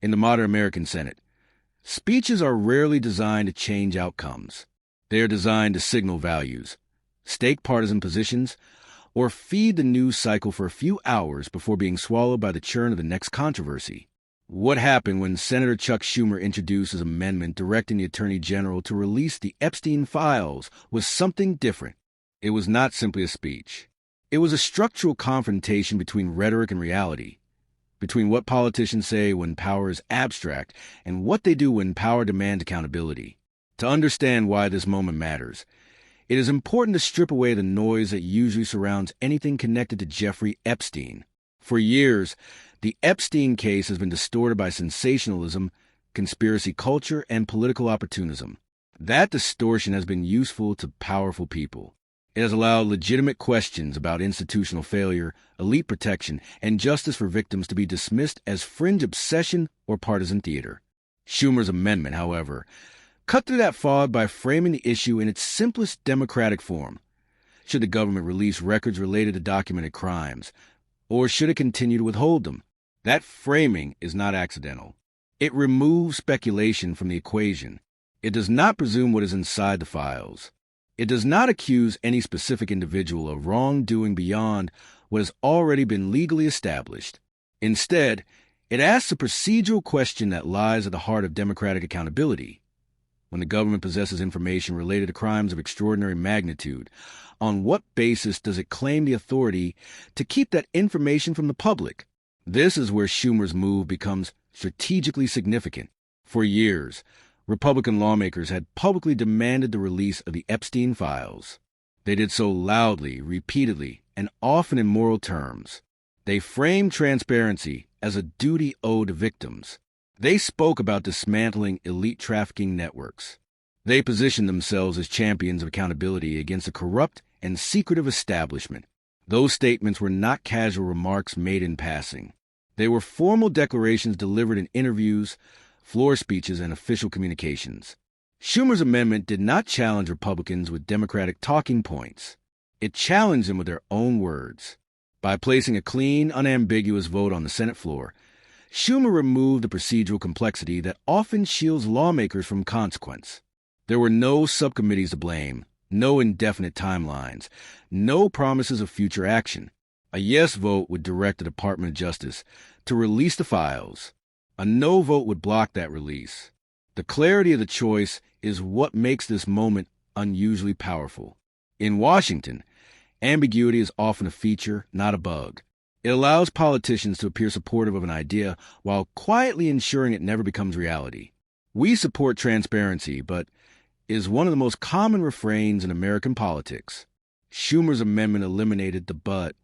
In the modern American Senate, speeches are rarely designed to change outcomes. They are designed to signal values, stake partisan positions, or feed the news cycle for a few hours before being swallowed by the churn of the next controversy. What happened when Senator Chuck Schumer introduced his amendment directing the Attorney General to release the Epstein files was something different. It was not simply a speech. It was a structural confrontation between rhetoric and reality, between what politicians say when power is abstract and what they do when power demands accountability. To understand why this moment matters, it is important to strip away the noise that usually surrounds anything connected to Jeffrey Epstein. For years, the Epstein case has been distorted by sensationalism, conspiracy culture, and political opportunism. That distortion has been useful to powerful people. It has allowed legitimate questions about institutional failure, elite protection, and justice for victims to be dismissed as fringe obsession or partisan theater. Schumer's amendment, however, cut through that fog by framing the issue in its simplest democratic form. Should the government release records related to documented crimes, or should it continue to withhold them? That framing is not accidental. It removes speculation from the equation. It does not presume what is inside the files. It does not accuse any specific individual of wrongdoing beyond what has already been legally established. Instead, it asks a procedural question that lies at the heart of democratic accountability. When the government possesses information related to crimes of extraordinary magnitude, on what basis does it claim the authority to keep that information from the public? This is where Schumer's move becomes strategically significant. For years, Republican lawmakers had publicly demanded the release of the Epstein files. They did so loudly, repeatedly, and often in moral terms. They framed transparency as a duty owed to victims. They spoke about dismantling elite trafficking networks. They positioned themselves as champions of accountability against a corrupt and secretive establishment. Those statements were not casual remarks made in passing. They were formal declarations delivered in interviews, floor speeches, and official communications. Schumer's amendment did not challenge Republicans with Democratic talking points. It challenged them with their own words. By placing a clean, unambiguous vote on the Senate floor, Schumer removed the procedural complexity that often shields lawmakers from consequence. There were no subcommittees to blame, no indefinite timelines, no promises of future action. A yes vote would direct the Department of Justice to release the files. A no vote would block that release. The clarity of the choice is what makes this moment unusually powerful. In Washington, ambiguity is often a feature, not a bug. It allows politicians to appear supportive of an idea while quietly ensuring it never becomes reality. We support transparency, but is one of the most common refrains in American politics. Schumer's amendment eliminated the but.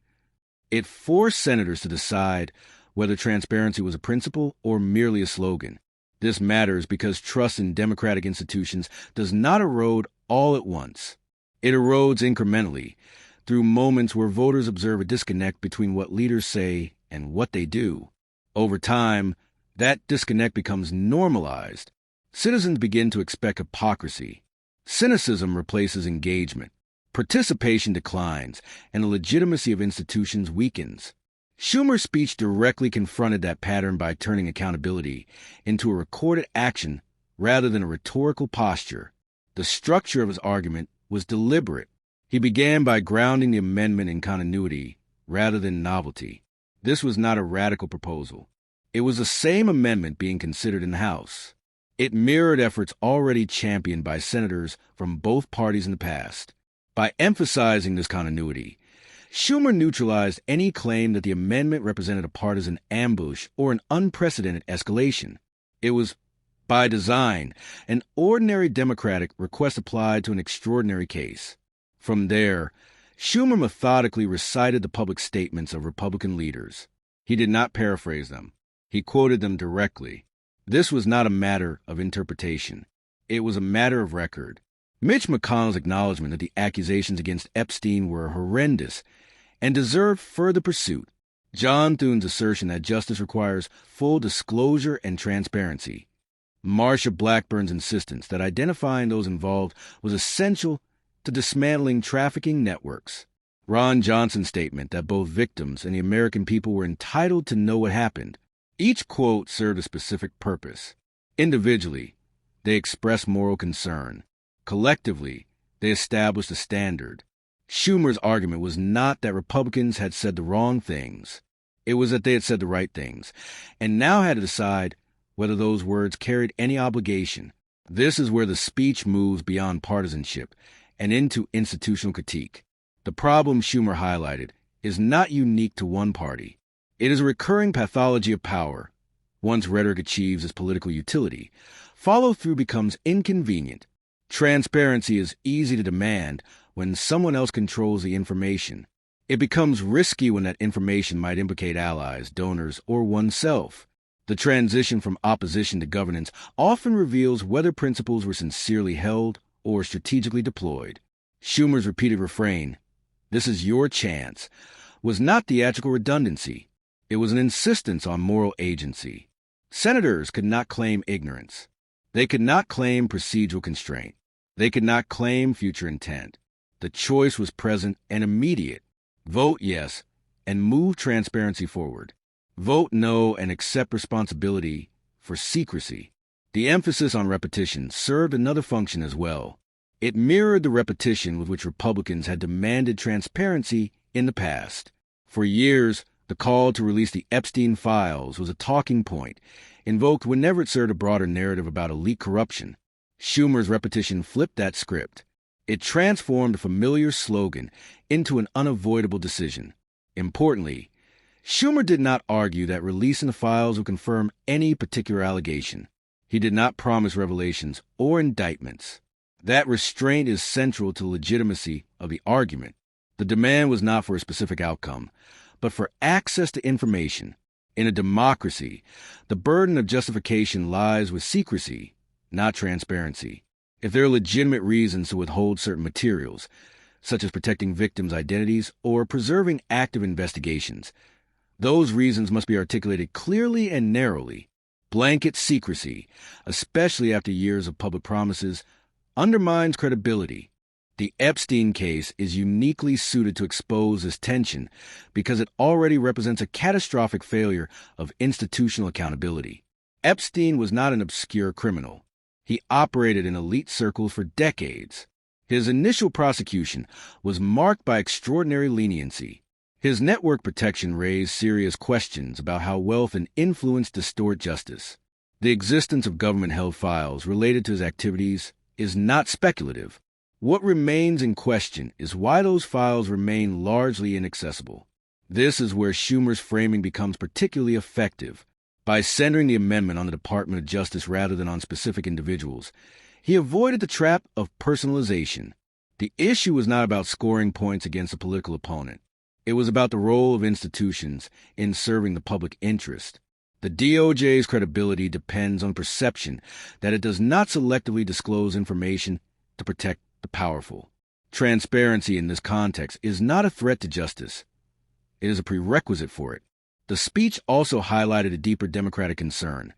It forced senators to decide whether transparency was a principle or merely a slogan. This matters because trust in democratic institutions does not erode all at once. It erodes incrementally, through moments where voters observe a disconnect between what leaders say and what they do. Over time, that disconnect becomes normalized. Citizens begin to expect hypocrisy. Cynicism replaces engagement. Participation declines, and the legitimacy of institutions weakens. Schumer's speech directly confronted that pattern by turning accountability into a recorded action rather than a rhetorical posture. The structure of his argument was deliberate. He began by grounding the amendment in continuity rather than novelty. This was not a radical proposal. It was the same amendment being considered in the House. It mirrored efforts already championed by senators from both parties in the past. By emphasizing this continuity, Schumer neutralized any claim that the amendment represented a partisan ambush or an unprecedented escalation. It was, by design, an ordinary Democratic request applied to an extraordinary case. From there, Schumer methodically recited the public statements of Republican leaders. He did not paraphrase them. He quoted them directly. This was not a matter of interpretation. It was a matter of record. Mitch McConnell's acknowledgement that the accusations against Epstein were horrendous and deserved further pursuit. John Thune's assertion that justice requires full disclosure and transparency. Marsha Blackburn's insistence that identifying those involved was essential to dismantling trafficking networks. Ron Johnson's statement that both victims and the American people were entitled to know what happened. Each quote served a specific purpose. Individually, they expressed moral concern. Collectively, they established a standard. Schumer's argument was not that Republicans had said the wrong things. It was that they had said the right things, and now had to decide whether those words carried any obligation. This is where the speech moves beyond partisanship and into institutional critique. The problem Schumer highlighted is not unique to one party. It is a recurring pathology of power. Once rhetoric achieves its political utility, follow-through becomes inconvenient. Transparency is easy to demand when someone else controls the information. It becomes risky when that information might implicate allies, donors, or oneself. The transition from opposition to governance often reveals whether principles were sincerely held or strategically deployed. Schumer's repeated refrain, "This is your chance," was not theatrical redundancy. It was an insistence on moral agency. Senators could not claim ignorance. They could not claim procedural constraint. They could not claim future intent. The choice was present and immediate. Vote yes and move transparency forward. Vote no and accept responsibility for secrecy. The emphasis on repetition served another function as well. It mirrored the repetition with which Republicans had demanded transparency in the past. For years, the call to release the Epstein files was a talking point, invoked whenever it served a broader narrative about elite corruption. Schumer's repetition flipped that script. It transformed a familiar slogan into an unavoidable decision. Importantly, Schumer did not argue that releasing the files would confirm any particular allegation. He did not promise revelations or indictments. That restraint is central to the legitimacy of the argument. The demand was not for a specific outcome, but for access to information. In a democracy, the burden of justification lies with secrecy, not transparency. If there are legitimate reasons to withhold certain materials, such as protecting victims' identities or preserving active investigations, those reasons must be articulated clearly and narrowly. Blanket secrecy, especially after years of public promises, undermines credibility. The Epstein case is uniquely suited to expose this tension because it already represents a catastrophic failure of institutional accountability. Epstein was not an obscure criminal. He operated in elite circles for decades. His initial prosecution was marked by extraordinary leniency. His network protection raised serious questions about how wealth and influence distort justice. The existence of government-held files related to his activities is not speculative. What remains in question is why those files remain largely inaccessible. This is where Schumer's framing becomes particularly effective. By centering the amendment on the Department of Justice rather than on specific individuals, he avoided the trap of personalization. The issue was not about scoring points against a political opponent. It was about the role of institutions in serving the public interest. The DOJ's credibility depends on perception that it does not selectively disclose information to protect the powerful. Transparency in this context is not a threat to justice. It is a prerequisite for it. The speech also highlighted a deeper democratic concern,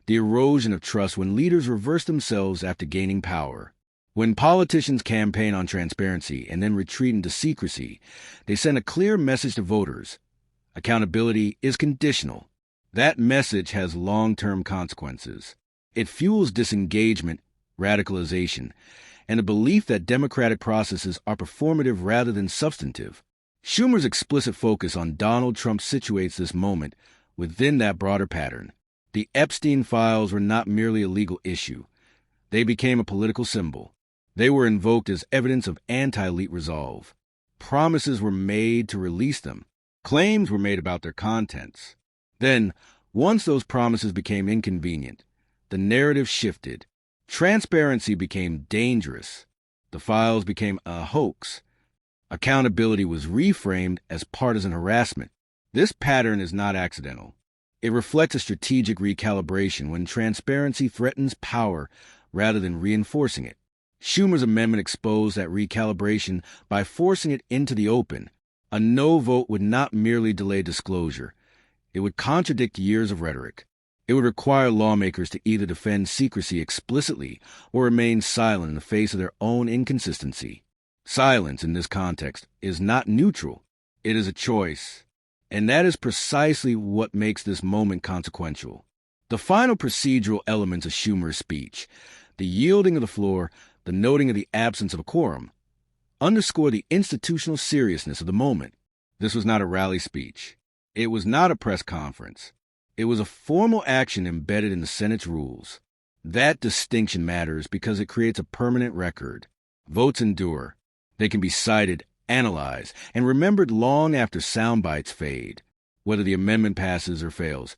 the erosion of trust when leaders reverse themselves after gaining power. When politicians campaign on transparency and then retreat into secrecy, they send a clear message to voters. Accountability is conditional. That message has long-term consequences. It fuels disengagement, radicalization, and a belief that democratic processes are performative rather than substantive. Schumer's explicit focus on Donald Trump situates this moment within that broader pattern. The Epstein files were not merely a legal issue. They became a political symbol. They were invoked as evidence of anti-elite resolve. Promises were made to release them. Claims were made about their contents. Then, once those promises became inconvenient, the narrative shifted. Transparency became dangerous. The files became a hoax. Accountability was reframed as partisan harassment. This pattern is not accidental. It reflects a strategic recalibration when transparency threatens power rather than reinforcing it. Schumer's amendment exposed that recalibration by forcing it into the open. A no vote would not merely delay disclosure. It would contradict years of rhetoric. It would require lawmakers to either defend secrecy explicitly or remain silent in the face of their own inconsistency. Silence in this context is not neutral. It is a choice. And that is precisely what makes this moment consequential. The final procedural elements of Schumer's speech, the yielding of the floor, the noting of the absence of a quorum, underscore the institutional seriousness of the moment. This was not a rally speech. It was not a press conference. It was a formal action embedded in the Senate's rules. That distinction matters because it creates a permanent record. Votes endure. They can be cited, analyzed, and remembered long after sound bites fade, whether the amendment passes or fails.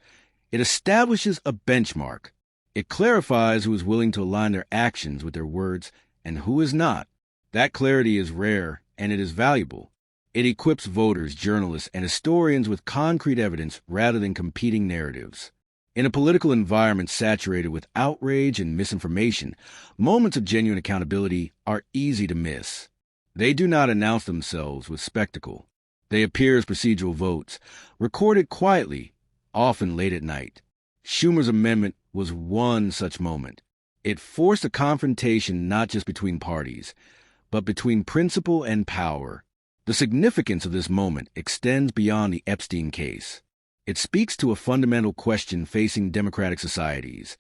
It establishes a benchmark. It clarifies who is willing to align their actions with their words and who is not. That clarity is rare, and it is valuable. It equips voters, journalists, and historians with concrete evidence rather than competing narratives. In a political environment saturated with outrage and misinformation, moments of genuine accountability are easy to miss. They do not announce themselves with spectacle. They appear as procedural votes, recorded quietly, often late at night. Schumer's amendment was one such moment. It forced a confrontation not just between parties, but between principle and power. The significance of this moment extends beyond the Epstein case. It speaks to a fundamental question facing democratic societies.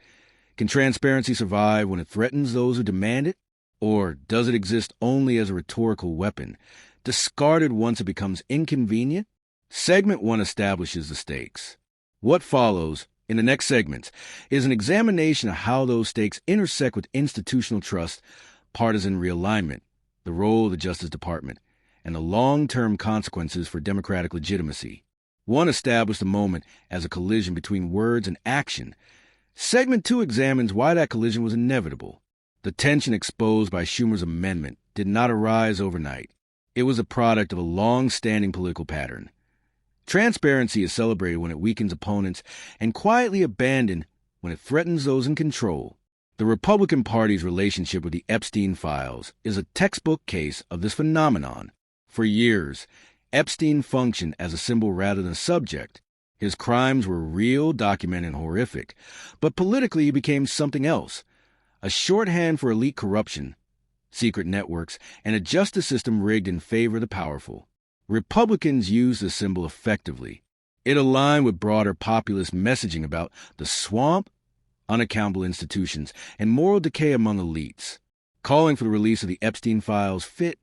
Can transparency survive when it threatens those who demand it? Or does it exist only as a rhetorical weapon, discarded once it becomes inconvenient? Segment 1 establishes the stakes. What follows, in the next segments, is an examination of how those stakes intersect with institutional trust, partisan realignment, the role of the Justice Department, and the long-term consequences for democratic legitimacy. One established the moment as a collision between words and action. Segment 2 examines why that collision was inevitable. The tension exposed by Schumer's amendment did not arise overnight. It was a product of a long-standing political pattern. Transparency is celebrated when it weakens opponents and quietly abandoned when it threatens those in control. The Republican Party's relationship with the Epstein files is a textbook case of this phenomenon. For years, Epstein functioned as a symbol rather than a subject. His crimes were real, documented, and horrific, but politically he became something else, a shorthand for elite corruption, secret networks, and a justice system rigged in favor of the powerful. Republicans used the symbol effectively. It aligned with broader populist messaging about the swamp, unaccountable institutions, and moral decay among elites. Calling for the release of the Epstein files fit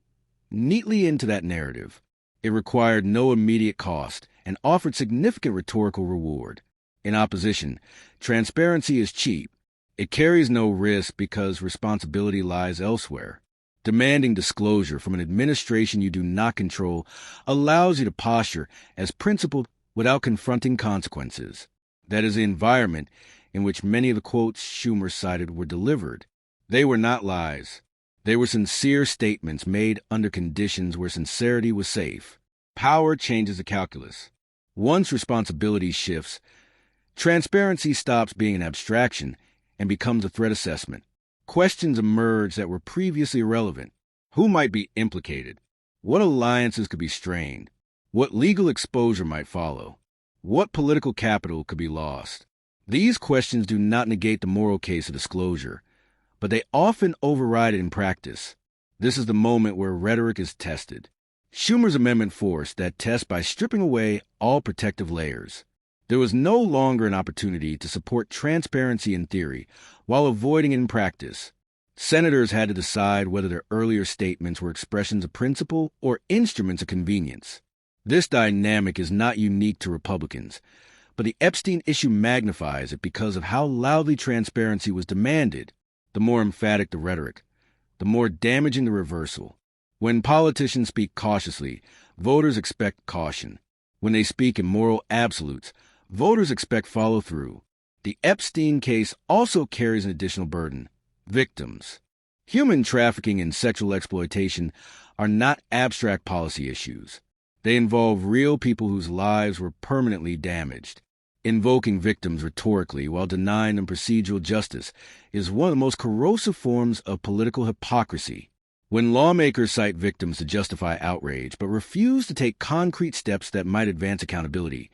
neatly into that narrative. It required no immediate cost and offered significant rhetorical reward. In opposition, transparency is cheap. It carries no risk because responsibility lies elsewhere. Demanding disclosure from an administration you do not control allows you to posture as principled without confronting consequences. That is the environment in which many of the quotes Schumer cited were delivered. They were not lies. They were sincere statements made under conditions where sincerity was safe. Power changes the calculus. Once responsibility shifts, transparency stops being an abstraction and becomes a threat assessment. Questions emerge that were previously irrelevant. Who might be implicated? What alliances could be strained? What legal exposure might follow? What political capital could be lost? These questions do not negate the moral case of disclosure, but they often override it in practice. This is the moment where rhetoric is tested. Schumer's amendment forced that test by stripping away all protective layers. There was no longer an opportunity to support transparency in theory while avoiding it in practice. Senators had to decide whether their earlier statements were expressions of principle or instruments of convenience. This dynamic is not unique to Republicans, but the Epstein issue magnifies it because of how loudly transparency was demanded. The more emphatic the rhetoric, the more damaging the reversal. When politicians speak cautiously, voters expect caution. When they speak in moral absolutes, voters expect follow-through. The Epstein case also carries an additional burden: victims. Human trafficking and sexual exploitation are not abstract policy issues. They involve real people whose lives were permanently damaged. Invoking victims rhetorically while denying them procedural justice is one of the most corrosive forms of political hypocrisy. When lawmakers cite victims to justify outrage but refuse to take concrete steps that might advance accountability,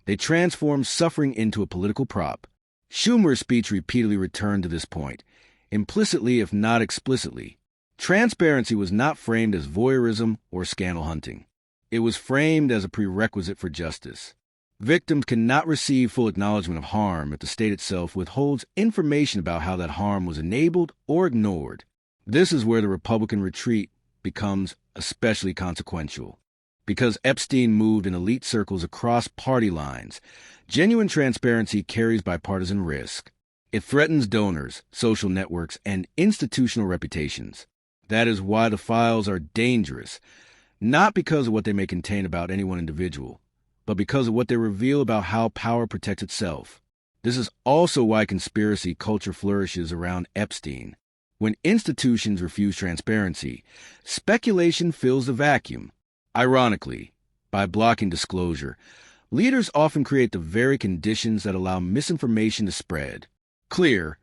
they transform suffering into a political prop. Schumer's speech repeatedly returned to this point, implicitly if not explicitly. Transparency was not framed as voyeurism or scandal hunting. It was framed as a prerequisite for justice. Victims cannot receive full acknowledgement of harm if the state itself withholds information about how that harm was enabled or ignored. This is where the Republican retreat becomes especially consequential. Because Epstein moved in elite circles across party lines, genuine transparency carries bipartisan risk. It threatens donors, social networks, and institutional reputations. That is why the files are dangerous, not because of what they may contain about any one individual, but because of what they reveal about how power protects itself. This is also why conspiracy culture flourishes around Epstein. When institutions refuse transparency, speculation fills the vacuum. Ironically, by blocking disclosure, leaders often create the very conditions that allow misinformation to spread. Clear,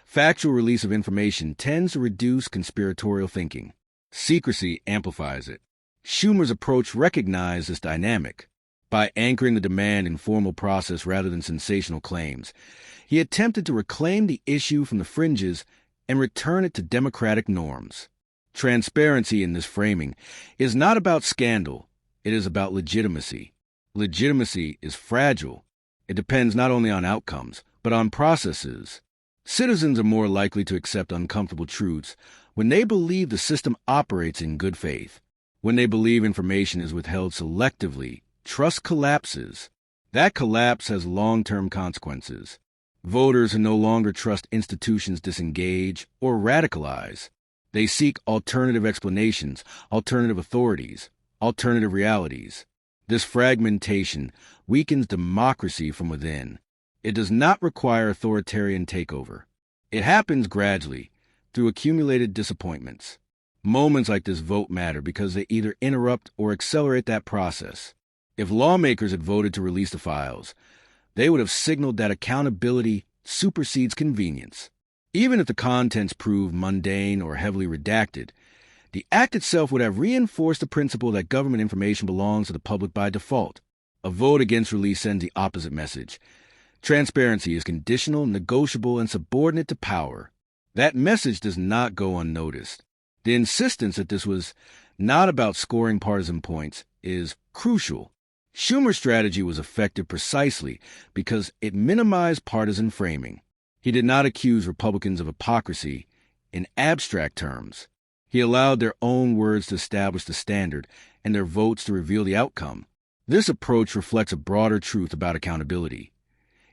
factual release of information tends to reduce conspiratorial thinking. Secrecy amplifies it. Schumer's approach recognized this dynamic. By anchoring the demand in formal process rather than sensational claims, he attempted to reclaim the issue from the fringes and return it to democratic norms. Transparency in this framing is not about scandal, it is about legitimacy. Legitimacy is fragile. It depends not only on outcomes, but on processes. Citizens are more likely to accept uncomfortable truths when they believe the system operates in good faith. When they believe information is withheld selectively, trust collapses. That collapse has long-term consequences. Voters who no longer trust institutions disengage or radicalize. They seek alternative explanations, alternative authorities, alternative realities. This fragmentation weakens democracy from within. It does not require authoritarian takeover. It happens gradually, through accumulated disappointments. Moments like this vote matter because they either interrupt or accelerate that process. If lawmakers had voted to release the files, they would have signaled that accountability supersedes convenience. Even if the contents proved mundane or heavily redacted, the act itself would have reinforced the principle that government information belongs to the public by default. A vote against release sends the opposite message. Transparency is conditional, negotiable, and subordinate to power. That message does not go unnoticed. The insistence that this was not about scoring partisan points is crucial. Schumer's strategy was effective precisely because it minimized partisan framing. He did not accuse Republicans of hypocrisy in abstract terms. He allowed their own words to establish the standard and their votes to reveal the outcome. This approach reflects a broader truth about accountability.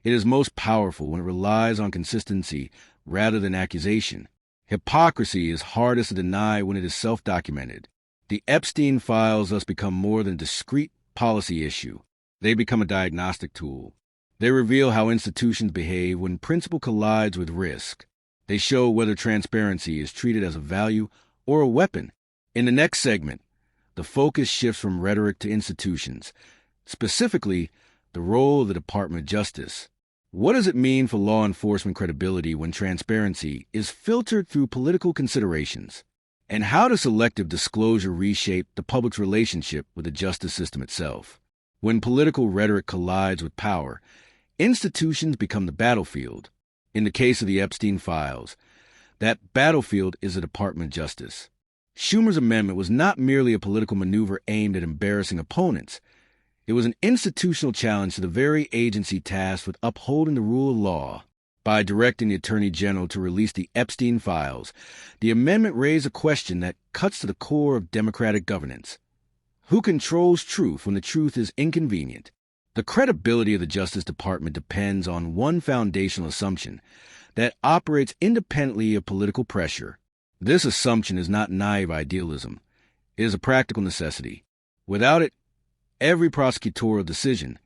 It is most powerful when it relies on consistency rather than accusation. Hypocrisy is hardest to deny when it is self-documented. The Epstein files thus become more than a discrete policy issue. They become a diagnostic tool. They reveal how institutions behave when principle collides with risk. They show whether transparency is treated as a value or a weapon. In the next segment, the focus shifts from rhetoric to institutions, specifically the role of the Department of Justice. What does it mean for law enforcement credibility when transparency is filtered through political considerations? And how does selective disclosure reshape the public's relationship with the justice system itself? When political rhetoric collides with power, institutions become the battlefield. In the case of the Epstein files, that battlefield is the Department of Justice. Schumer's amendment was not merely a political maneuver aimed at embarrassing opponents. It was an institutional challenge to the very agency tasked with upholding the rule of law. By directing the Attorney General to release the Epstein files, the amendment raised a question that cuts to the core of democratic governance. Who controls truth when the truth is inconvenient? The credibility of the Justice Department depends on one foundational assumption that operates independently of political pressure. This assumption is not naive idealism. It is a practical necessity. Without it, every prosecutorial decision,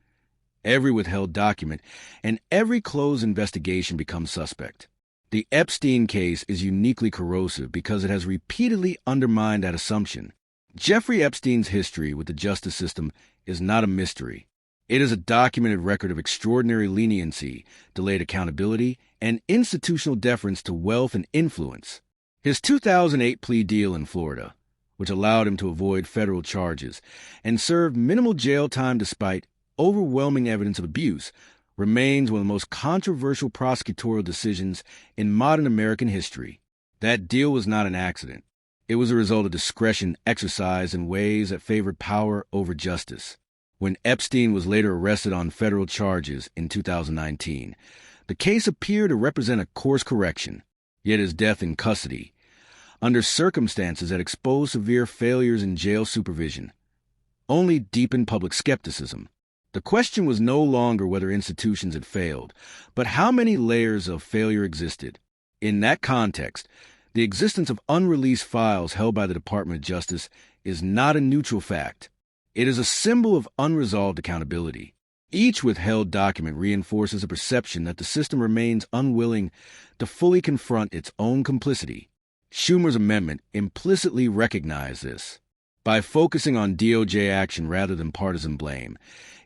every withheld document, and every closed investigation becomes suspect. The Epstein case is uniquely corrosive because it has repeatedly undermined that assumption. Jeffrey Epstein's history with the justice system is not a mystery. It is a documented record of extraordinary leniency, delayed accountability, and institutional deference to wealth and influence. His 2008 plea deal in Florida, which allowed him to avoid federal charges and serve minimal jail time despite overwhelming evidence of abuse, remains one of the most controversial prosecutorial decisions in modern American history. That deal was not an accident. It was a result of discretion exercised in ways that favored power over justice. When Epstein was later arrested on federal charges in 2019, the case appeared to represent a course correction, yet his death in custody, under circumstances that exposed severe failures in jail supervision, only deepened public skepticism. The question was no longer whether institutions had failed, but how many layers of failure existed. In that context, the existence of unreleased files held by the Department of Justice is not a neutral fact. It is a symbol of unresolved accountability. Each withheld document reinforces a perception that the system remains unwilling to fully confront its own complicity. Schumer's amendment implicitly recognized this. By focusing on DOJ action rather than partisan blame,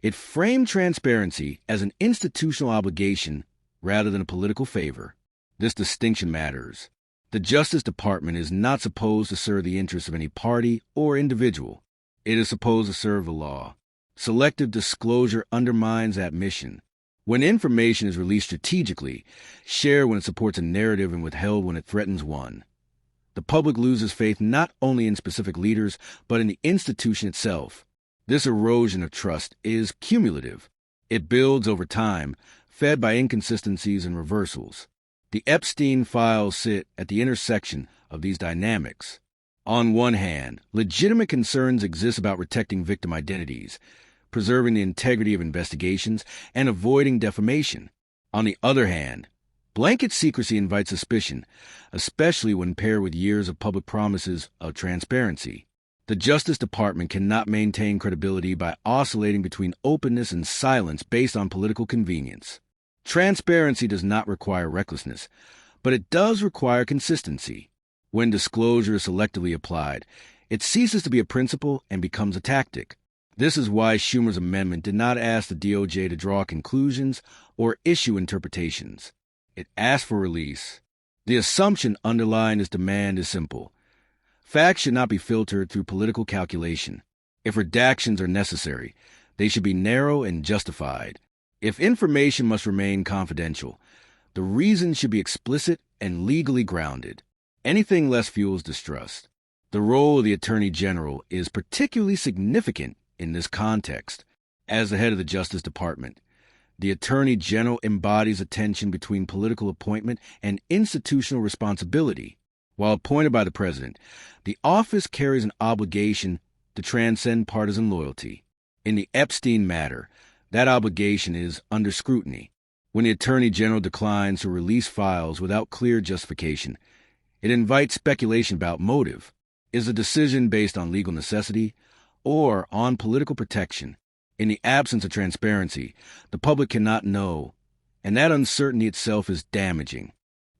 it framed transparency as an institutional obligation rather than a political favor. This distinction matters. The Justice Department is not supposed to serve the interests of any party or individual. It is supposed to serve the law. Selective disclosure undermines that mission. When information is released strategically, shared when it supports a narrative and withheld when it threatens one, the public loses faith not only in specific leaders, but in the institution itself. This erosion of trust is cumulative. It builds over time, fed by inconsistencies and reversals. The Epstein files sit at the intersection of these dynamics. On one hand, legitimate concerns exist about protecting victim identities, preserving the integrity of investigations, and avoiding defamation. On the other hand, blanket secrecy invites suspicion, especially when paired with years of public promises of transparency. The Justice Department cannot maintain credibility by oscillating between openness and silence based on political convenience. Transparency does not require recklessness, but it does require consistency. When disclosure is selectively applied, it ceases to be a principle and becomes a tactic. This is why Schumer's amendment did not ask the DOJ to draw conclusions or issue interpretations. It asked for release. The assumption underlying this demand is simple. Facts should not be filtered through political calculation. If redactions are necessary, they should be narrow and justified. If information must remain confidential, the reason should be explicit and legally grounded. Anything less fuels distrust. The role of the Attorney General is particularly significant in this context. As the head of the Justice Department, the Attorney General embodies a tension between political appointment and institutional responsibility. While appointed by the President, the office carries an obligation to transcend partisan loyalty. In the Epstein matter, that obligation is under scrutiny. When the Attorney General declines to release files without clear justification, it invites speculation about motive. Is the decision based on legal necessity or on political protection? In the absence of transparency, the public cannot know, and that uncertainty itself is damaging.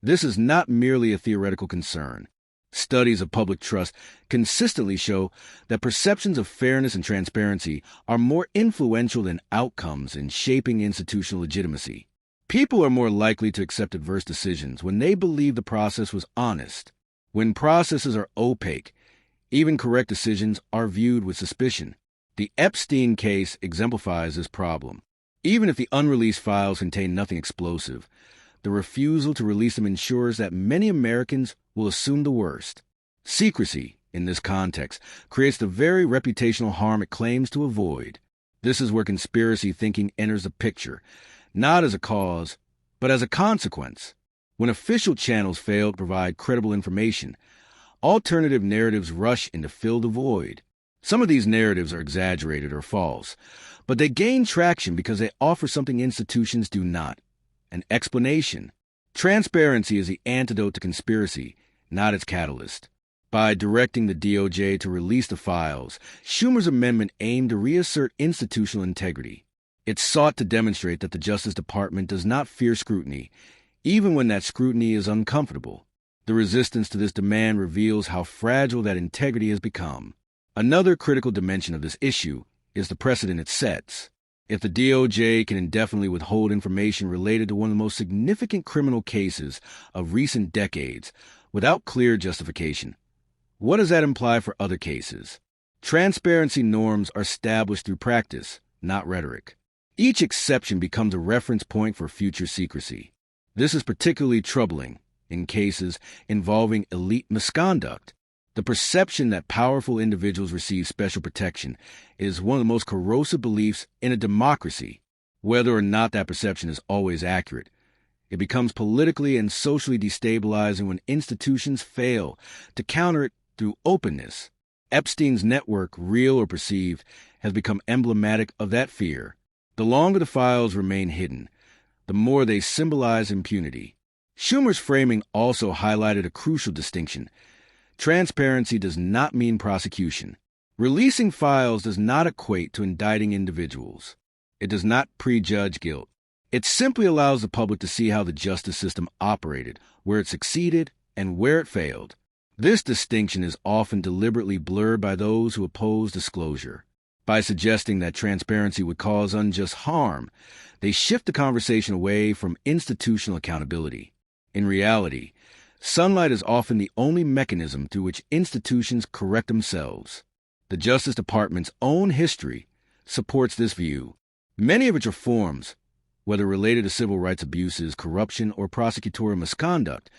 This is not merely a theoretical concern. Studies of public trust consistently show that perceptions of fairness and transparency are more influential than outcomes in shaping institutional legitimacy. People are more likely to accept adverse decisions when they believe the process was honest. When processes are opaque, even correct decisions are viewed with suspicion. The Epstein case exemplifies this problem. Even if the unreleased files contain nothing explosive, the refusal to release them ensures that many Americans will assume the worst. Secrecy, in this context, creates the very reputational harm it claims to avoid. This is where conspiracy thinking enters the picture, not as a cause, but as a consequence. When official channels fail to provide credible information, alternative narratives rush in to fill the void. Some of these narratives are exaggerated or false, but they gain traction because they offer something institutions do not: an explanation. Transparency is the antidote to conspiracy, not its catalyst. By directing the DOJ to release the files, Schumer's amendment aimed to reassert institutional integrity. It sought to demonstrate that the Justice Department does not fear scrutiny, even when that scrutiny is uncomfortable. The resistance to this demand reveals how fragile that integrity has become. Another critical dimension of this issue is the precedent it sets. If the DOJ can indefinitely withhold information related to one of the most significant criminal cases of recent decades without clear justification, what does that imply for other cases? Transparency norms are established through practice, not rhetoric. Each exception becomes a reference point for future secrecy. This is particularly troubling in cases involving elite misconduct. The The perception that powerful individuals receive special protection is one of the most corrosive beliefs in a democracy. Whether or not that perception is always accurate, it becomes politically and socially destabilizing when institutions fail to counter it through openness. Epstein's network, real or perceived, has become emblematic of that fear. The longer the files remain hidden, the more they symbolize impunity. Schumer's framing also highlighted a crucial distinction. Transparency does not mean prosecution. Releasing files does not equate to indicting individuals. It does not prejudge guilt. It simply allows the public to see how the justice system operated, where it succeeded, and where it failed. This distinction is often deliberately blurred by those who oppose disclosure. By suggesting that transparency would cause unjust harm, they shift the conversation away from institutional accountability. In reality, sunlight is often the only mechanism through which institutions correct themselves. The Justice Department's own history supports this view. Many of its reforms, whether related to civil rights abuses, corruption, or prosecutorial misconduct,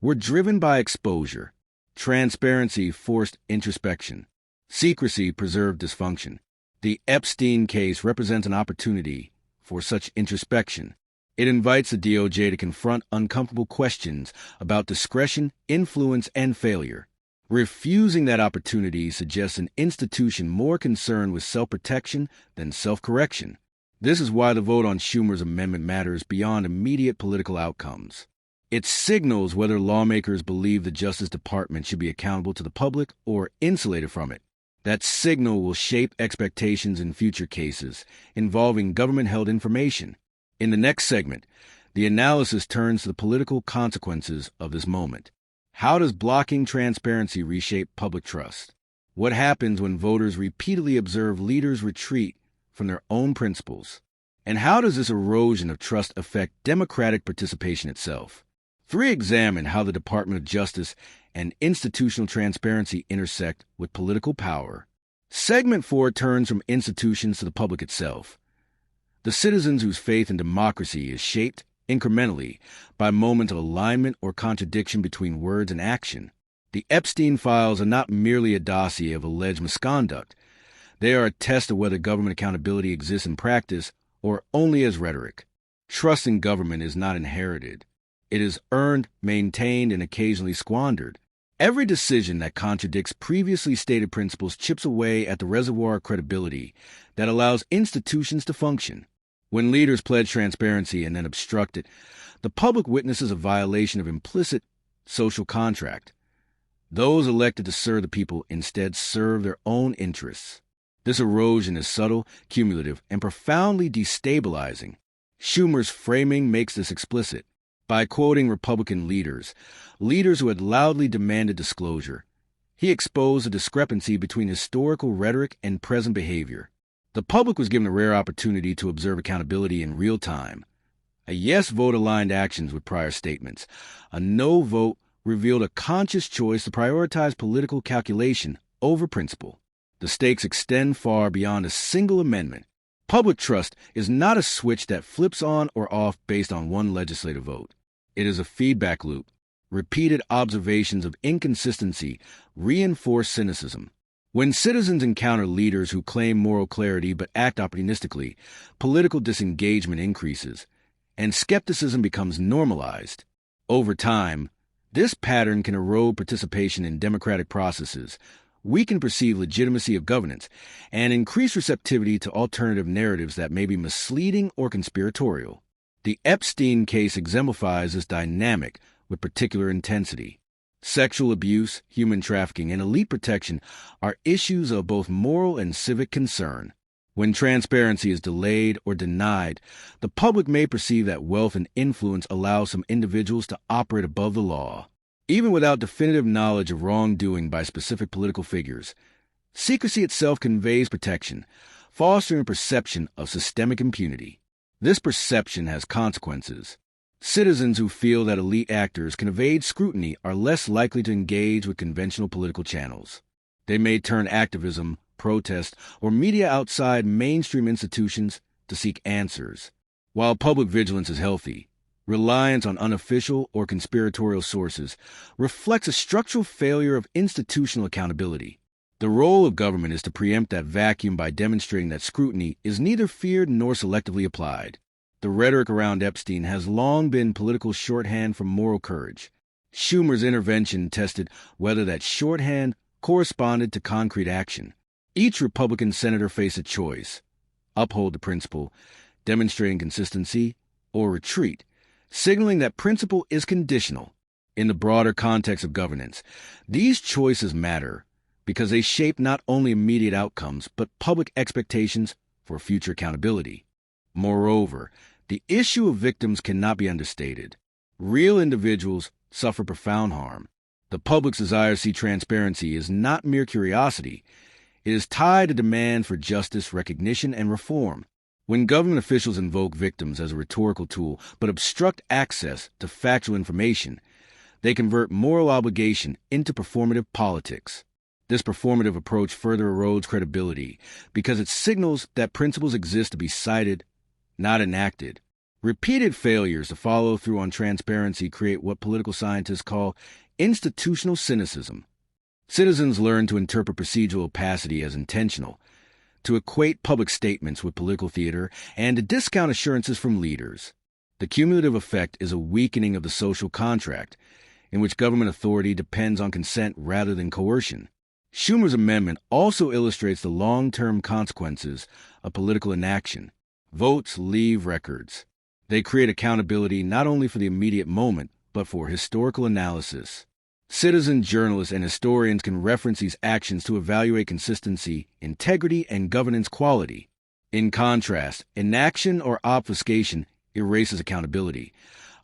were driven by exposure. Transparency forced introspection. Secrecy preserved dysfunction. The Epstein case represents an opportunity for such introspection. It invites the DOJ to confront uncomfortable questions about discretion, influence, and failure. Refusing that opportunity suggests an institution more concerned with self-protection than self-correction. This is why the vote on Schumer's amendment matters beyond immediate political outcomes. It signals whether lawmakers believe the Justice Department should be accountable to the public or insulated from it. That signal will shape expectations in future cases involving government-held information. In the next segment, the analysis turns to the political consequences of this moment. How does blocking transparency reshape public trust? What happens when voters repeatedly observe leaders retreat from their own principles? And how does this erosion of trust affect democratic participation itself? 3. Examine how the Department of Justice and institutional transparency intersect with political power. Segment 4 turns from institutions to the public itself. The citizens whose faith in democracy is shaped incrementally by moments of alignment or contradiction between words and action. The Epstein files are not merely a dossier of alleged misconduct. They are a test of whether government accountability exists in practice or only as rhetoric. Trust in government is not inherited. It is earned, maintained, and occasionally squandered. Every decision that contradicts previously stated principles chips away at the reservoir of credibility that allows institutions to function. When leaders pledge transparency and then obstruct it, the public witnesses a violation of implicit social contract. Those elected to serve the people instead serve their own interests. This erosion is subtle, cumulative, and profoundly destabilizing. Schumer's framing makes this explicit. By quoting Republican leaders who had loudly demanded disclosure, he exposed a discrepancy between historical rhetoric and present behavior. The public was given a rare opportunity to observe accountability in real time. A yes vote aligned actions with prior statements. A no vote revealed a conscious choice to prioritize political calculation over principle. The stakes extend far beyond a single amendment. Public trust is not a switch that flips on or off based on one legislative vote. It is a feedback loop. Repeated observations of inconsistency reinforce cynicism. When citizens encounter leaders who claim moral clarity but act opportunistically, political disengagement increases, and skepticism becomes normalized. Over time, this pattern can erode participation in democratic processes, weaken perceived legitimacy of governance, and increase receptivity to alternative narratives that may be misleading or conspiratorial. The Epstein case exemplifies this dynamic with particular intensity. Sexual abuse, human trafficking, and elite protection are issues of both moral and civic concern. When transparency is delayed or denied, the public may perceive that wealth and influence allow some individuals to operate above the law. Even without definitive knowledge of wrongdoing by specific political figures, secrecy itself conveys protection, fostering a perception of systemic impunity. This perception has consequences. Citizens who feel that elite actors can evade scrutiny are less likely to engage with conventional political channels. They may turn activism, protest, or media outside mainstream institutions to seek answers. While public vigilance is healthy, Reliance on unofficial or conspiratorial sources reflects a structural failure of institutional accountability. The role of government is to preempt that vacuum by demonstrating that scrutiny is neither feared nor selectively applied. The rhetoric around Epstein has long been political shorthand for moral courage. Schumer's intervention tested whether that shorthand corresponded to concrete action. Each Republican senator faced a choice: uphold the principle, demonstrating consistency, or retreat, signaling that principle is conditional. In the broader context of governance, these choices matter because they shape not only immediate outcomes, but public expectations for future accountability. Moreover, the issue of victims cannot be understated. Real individuals suffer profound harm. The public's desire to see transparency is not mere curiosity. It is tied to demand for justice, recognition, and reform. When government officials invoke victims as a rhetorical tool but obstruct access to factual information, they convert moral obligation into performative politics. This performative approach further erodes credibility because it signals that principles exist to be cited, not enacted. Repeated failures to follow through on transparency create what political scientists call institutional cynicism. Citizens learn to interpret procedural opacity as intentional, to equate public statements with political theater, and to discount assurances from leaders. The cumulative effect is a weakening of the social contract, in which government authority depends on consent rather than coercion. Schumer's amendment also illustrates the long-term consequences of political inaction. Votes leave records. They create accountability not only for the immediate moment, but for historical analysis. Citizens, journalists, and historians can reference these actions to evaluate consistency, integrity, and governance quality. In contrast, inaction or obfuscation erases accountability,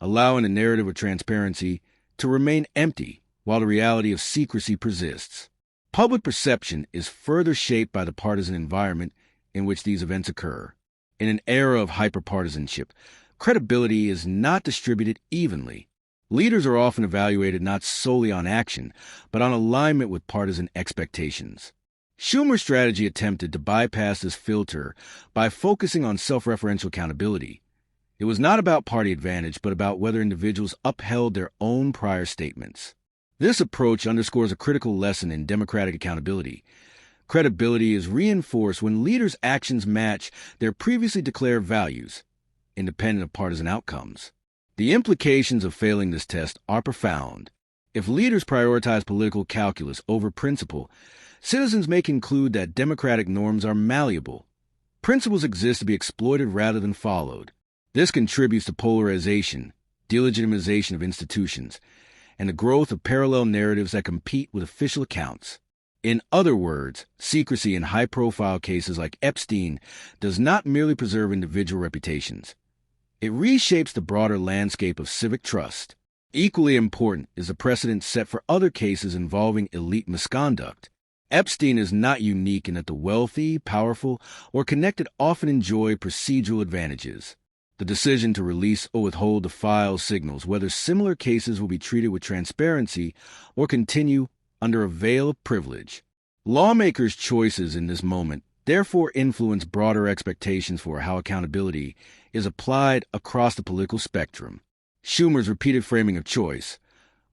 allowing the narrative of transparency to remain empty while the reality of secrecy persists. Public perception is further shaped by the partisan environment in which these events occur. In an era of hyperpartisanship, credibility is not distributed evenly. Leaders are often evaluated not solely on action, but on alignment with partisan expectations. Schumer's strategy attempted to bypass this filter by focusing on self-referential accountability. It was not about party advantage, but about whether individuals upheld their own prior statements. This approach underscores a critical lesson in democratic accountability. Credibility is reinforced when leaders' actions match their previously declared values, independent of partisan outcomes. The implications of failing this test are profound. If leaders prioritize political calculus over principle, citizens may conclude that democratic norms are malleable. Principles exist to be exploited rather than followed. This contributes to polarization, delegitimization of institutions, and the growth of parallel narratives that compete with official accounts. In other words, secrecy in high-profile cases like Epstein does not merely preserve individual reputations. It reshapes the broader landscape of civic trust. Equally important is the precedent set for other cases involving elite misconduct. Epstein is not unique in that the wealthy, powerful, or connected often enjoy procedural advantages. The decision to release or withhold the files signals whether similar cases will be treated with transparency or continue under a veil of privilege. Lawmakers' choices in this moment therefore influence broader expectations for how accountability is applied across the political spectrum. Schumer's repeated framing of choice,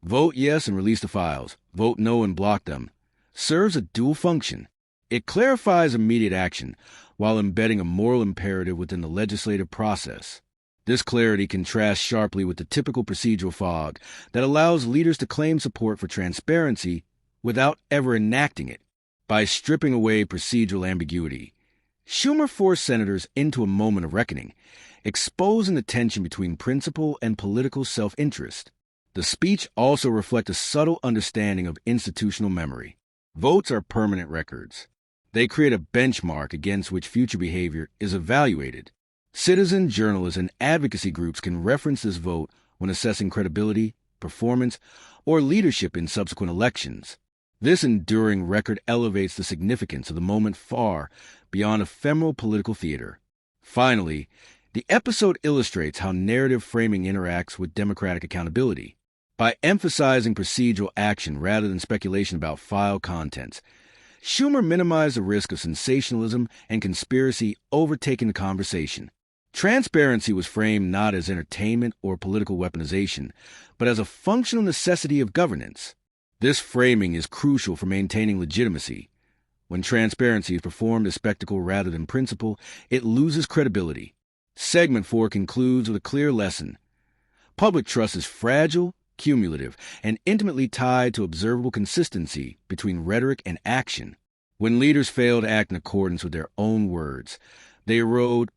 vote yes and release the files, vote no and block them, serves a dual function. It clarifies immediate action while embedding a moral imperative within the legislative process. This clarity contrasts sharply with the typical procedural fog that allows leaders to claim support for transparency without ever enacting it. By stripping away procedural ambiguity, Schumer forced senators into a moment of reckoning, exposing the tension between principle and political self-interest. The speech also reflects a subtle understanding of institutional memory. Votes are permanent records. They create a benchmark against which future behavior is evaluated. Citizen, journalists, and advocacy groups can reference this vote when assessing credibility, performance, or leadership in subsequent elections. This enduring record elevates the significance of the moment far beyond ephemeral political theater. Finally, the episode illustrates how narrative framing interacts with democratic accountability. By emphasizing procedural action rather than speculation about file contents, Schumer minimized the risk of sensationalism and conspiracy overtaking the conversation. Transparency was framed not as entertainment or political weaponization, but as a functional necessity of governance. This framing is crucial for maintaining legitimacy. When transparency is performed as spectacle rather than principle, it loses credibility. Segment 4 concludes with a clear lesson. Public trust is fragile, cumulative, and intimately tied to observable consistency between rhetoric and action. When leaders fail to act in accordance with their own words, they erode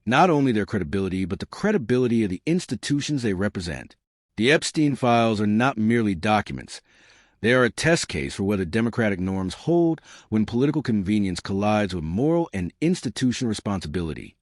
not only their credibility, but the credibility of the institutions they represent. The Epstein files are not merely documents. They are a test case for whether democratic norms hold when political convenience collides with moral and institutional responsibility.